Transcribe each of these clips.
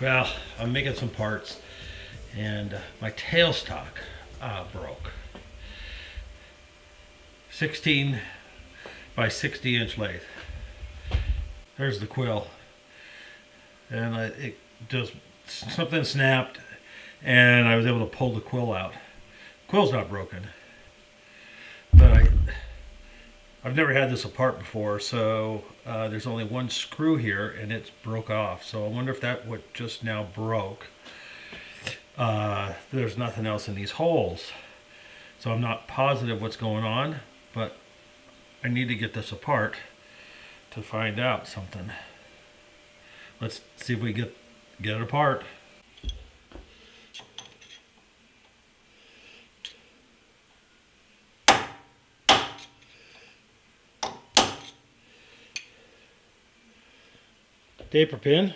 Well, I'm making some parts, and my tailstock broke. 16 by 60 inch lathe. There's the quill, and it just something snapped, and I was able to pull the quill out. Quill's not broken, but I've never had this apart before, so there's only one screw here, and it's broke off. So I wonder if that what just now broke. There's nothing else in these holes, so I'm not positive what's going on, but I need to get this apart to find out something. Let's see if we get it apart. Taper pin.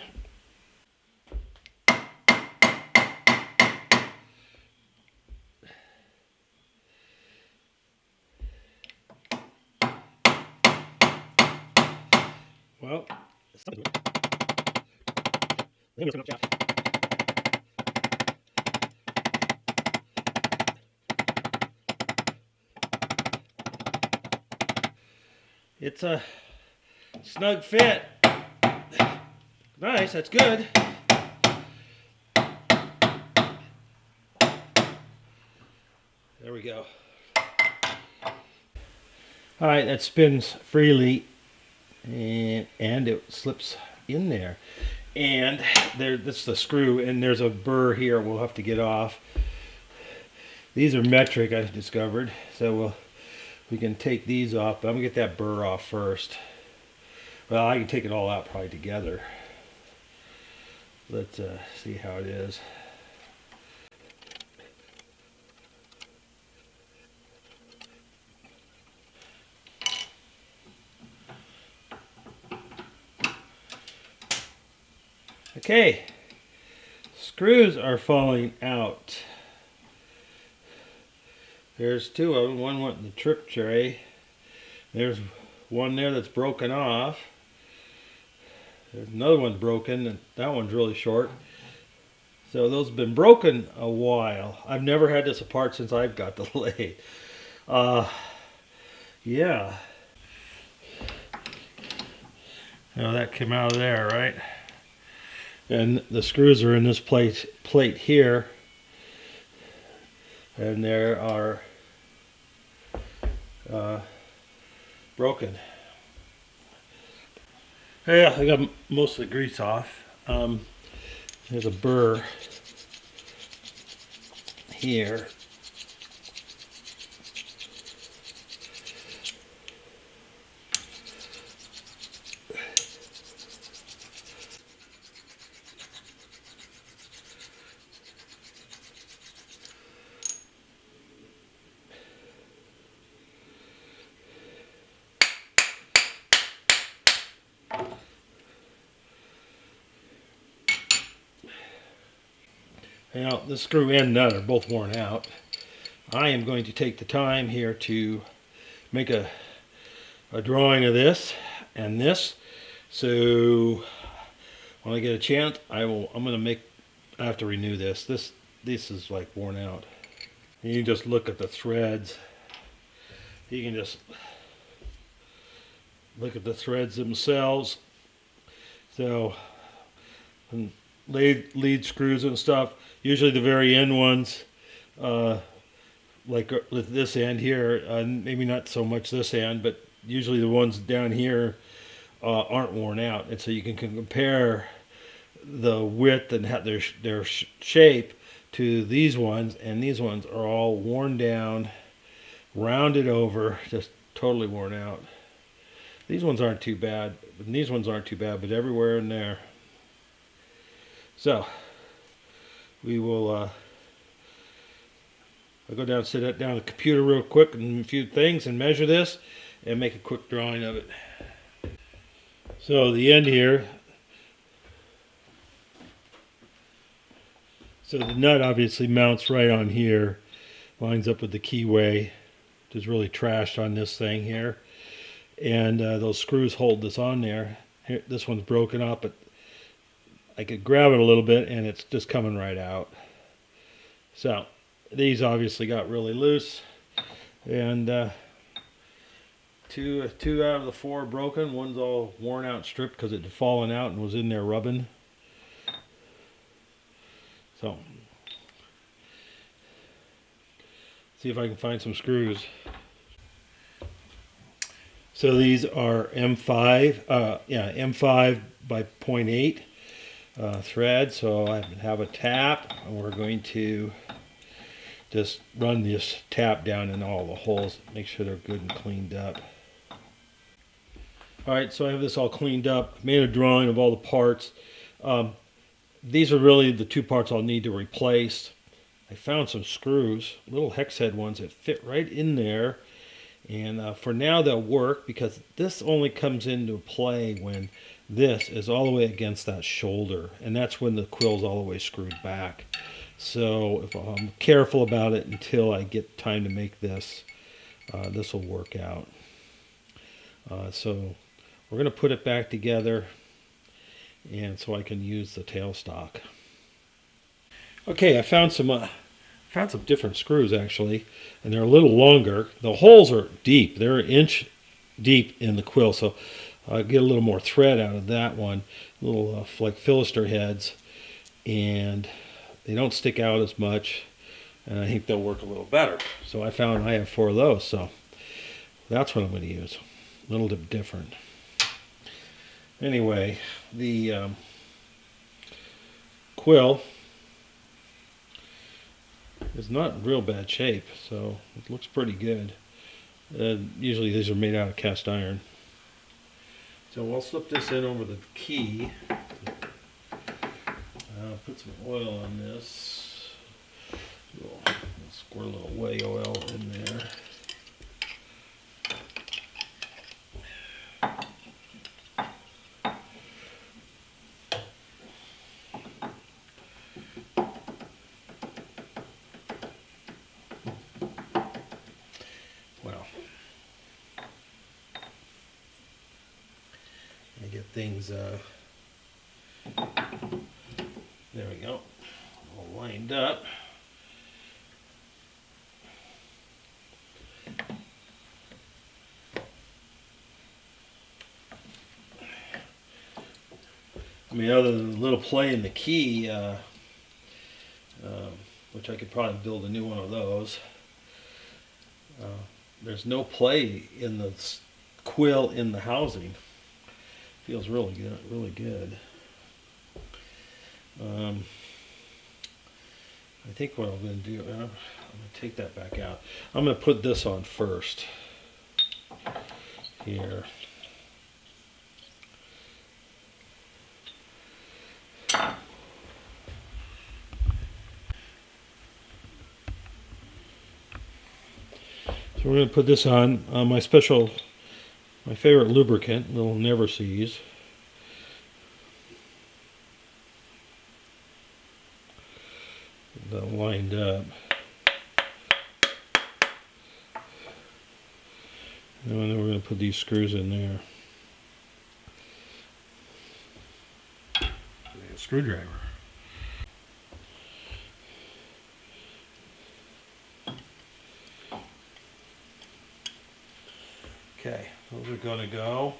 Well, it's a snug fit. Nice, that's good. There we go. Alright, that spins freely and it slips in there. And that's the screw, and there's a burr here we'll have to get off. These are metric, I discovered, so we can take these off, but I'm going to get that burr off first. Well, I can take it all out probably together. Let's see how it is. Okay, screws are falling out. There's two of them. One went in the trip tray. There's one there that's broken off. There's another one broken, and that one's really short. So those have been broken a while. I've never had this apart since I've got the lathe. Yeah. Now that came out of there, right? And the screws are in this plate here. And they are broken. Yeah, I got most of the grease off. There's a burr here. Now, the screw and nut are both worn out. I am going to take the time here to make a drawing of this and this. So when I get a chance, I have to renew this. This is like worn out. And you just look at the threads. You can just look at the threads themselves. So lead screws and stuff, usually the very end ones, like this end here, maybe not so much this end, but usually the ones down here aren't worn out, and so you can compare the width and their shape to these ones, and these ones are all worn down, rounded over, just totally worn out. These ones aren't too bad, and these ones aren't too bad, but everywhere in there. So we will I'll go down and sit down at the computer real quick and a few things and measure this and make a quick drawing of it. So the end here, so the nut obviously mounts right on here, lines up with the keyway, which is really trashed on this thing here, and those screws hold this on there. Here, this one's broken up, but I could grab it a little bit and it's just coming right out. So these obviously got really loose, and two out of the four broken. One's all worn out, stripped because it had fallen out and was in there rubbing. So see if I can find some screws. So these are M5, M5 by 0.8 thread. So I have a tap, and we're going to just run this tap down in all the holes, make sure they're good and cleaned up. All right, so I have this all cleaned up, made a drawing of all the parts. These are really the two parts I'll need to replace. I found some screws, little hex head ones that fit right in there. And for now they'll work because this only comes into play when this is all the way against that shoulder. And that's when the quill's all the way screwed back. So if I'm careful about it until I get time to make this, this will work out. So we're going to put it back together, and so I can use the tailstock. Okay, I found some different screws actually, and they're a little longer. The holes are deep; they're 1 inch deep in the quill, so I'll get a little more thread out of that one. Little like Philister heads, and they don't stick out as much, and I think they'll work a little better. So I have 4 of those, so that's what I'm going to use. A little bit different. Anyway, the quill is not in real bad shape, so it looks pretty good. Usually these are made out of cast iron. So we'll slip this in over the key. Put some oil on this. We'll squirt a little whey oil in there. Get things there we go, all lined up. I mean, other than a little play in the key, which I could probably build a new one of those, there's no play in the quill in the housing. Feels really good, really good. I think what I'm going to do, I'm going to take that back out. I'm going to put this on first. Here. So we're going to put this on my favorite lubricant, little Never Seas. That lined up. And then we're going to put these screws in there. A screwdriver. Okay, those are going to go.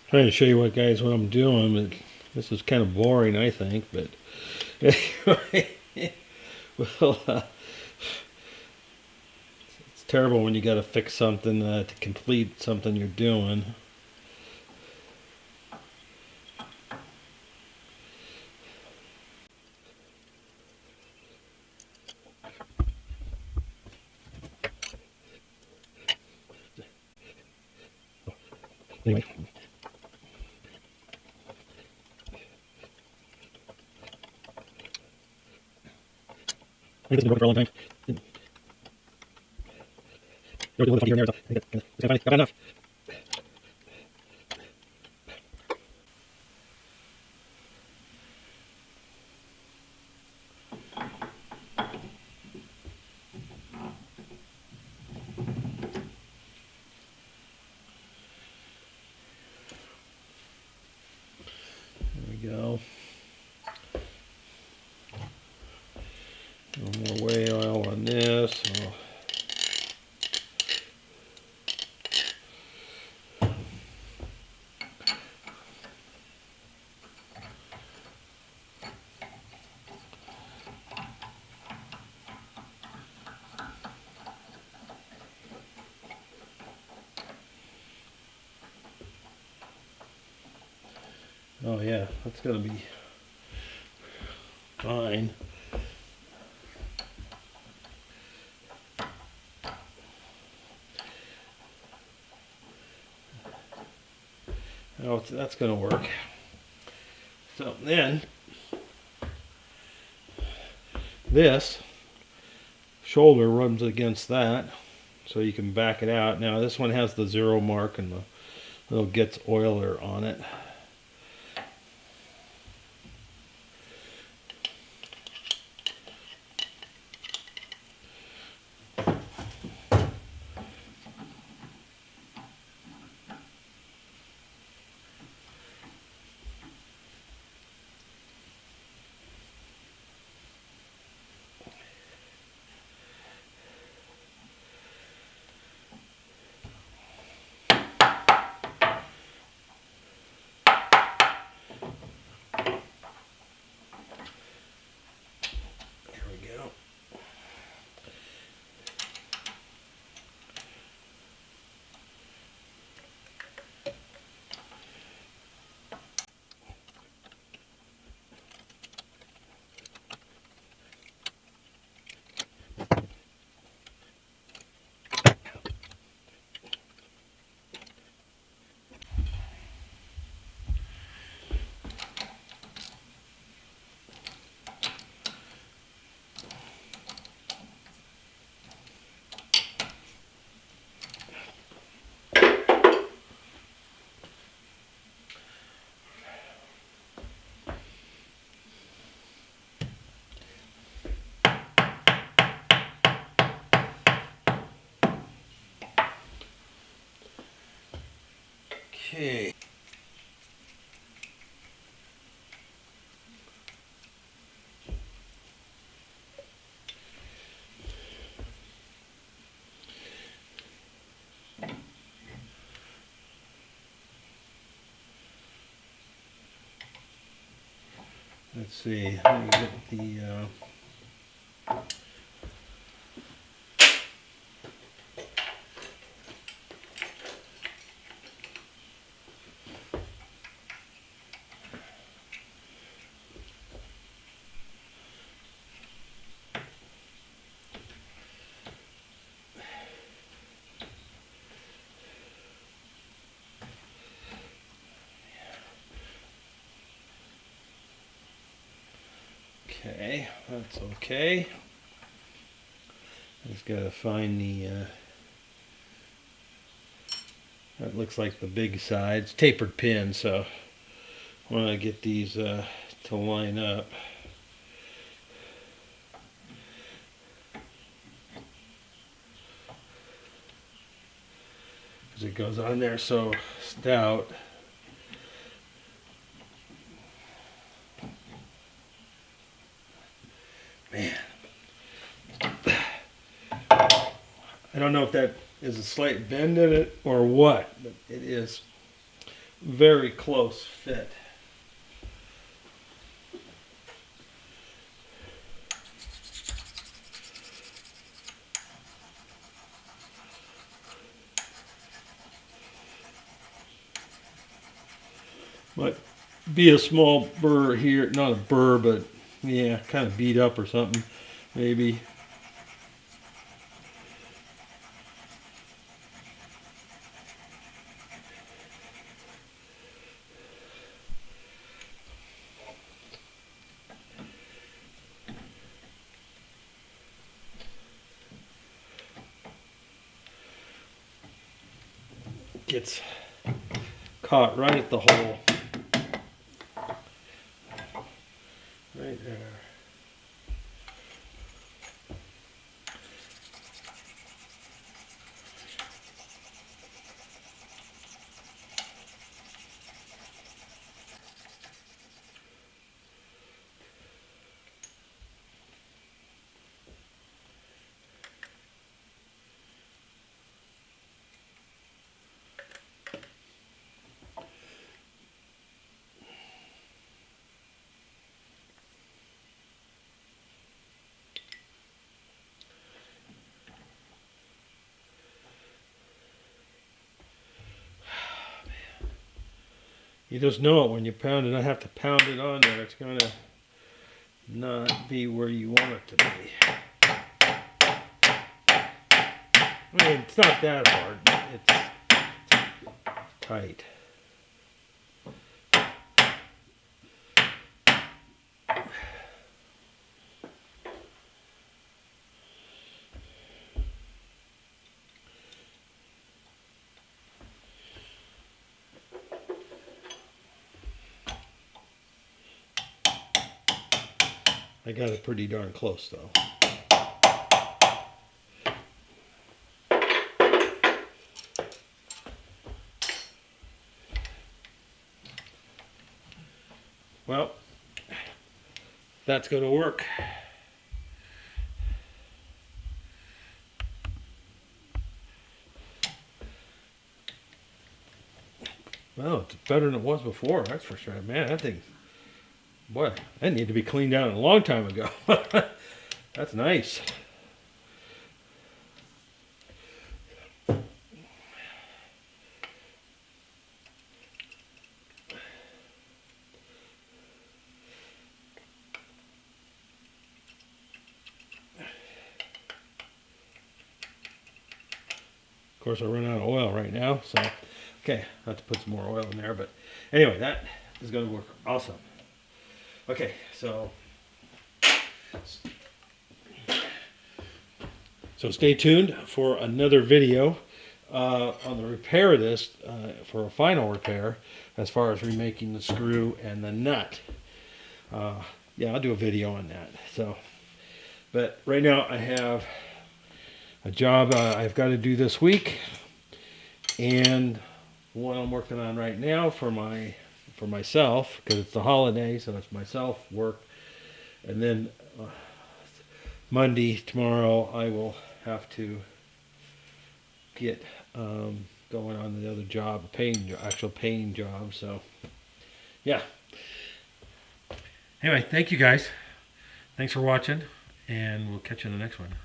Trying to show you what I'm doing, but this is kind of boring, I think. But anyway, well, it's terrible when you got to fix something to complete something you're doing. Anyway. think this has been broken for a long time. There was a little funny here and there. So I think it's kind of funny. Got enough. There we go. A little more whey oil on this. So oh yeah, that's gonna be fine. Oh, that's gonna work. So then, this shoulder runs against that, so you can back it out. Now this one has the 0 mark and the little gets oiler on it. Okay. Let's see. Let me get the. Okay, that's okay. Just gotta find the. That looks like the big sides, tapered pin. So I want to get these to line up. Because it goes on there so stout. Man. I don't know if that is a slight bend in it or what, but it is very close fit. Might be a small burr here, not a burr, but yeah, kind of beat up or something, maybe. gets caught right at the hole. Right there. You just know it when you pound it. I have to pound it on there. It's going to not be where you want it to be. I mean, it's not that hard. It's tight. I got it pretty darn close though. Well, that's going to work. Well, it's better than it was before, that's for sure. Man, that thing, boy, that needed to be cleaned out a long time ago. That's nice. Of course, I run out of oil right now, so okay, I have to put some more oil in there. But anyway, that is going to work awesome. Okay, so stay tuned for another video on the repair of this for a final repair, as far as remaking the screw and the nut. Yeah, I'll do a video on that. So, but right now I have a job I've got to do this week, and one I'm working on right now for myself, because it's the holiday, so it's myself work. And then Monday, tomorrow, I will have to get going on the other job, actual paying job. So yeah. Anyway, thank you guys. Thanks for watching, and we'll catch you in the next one.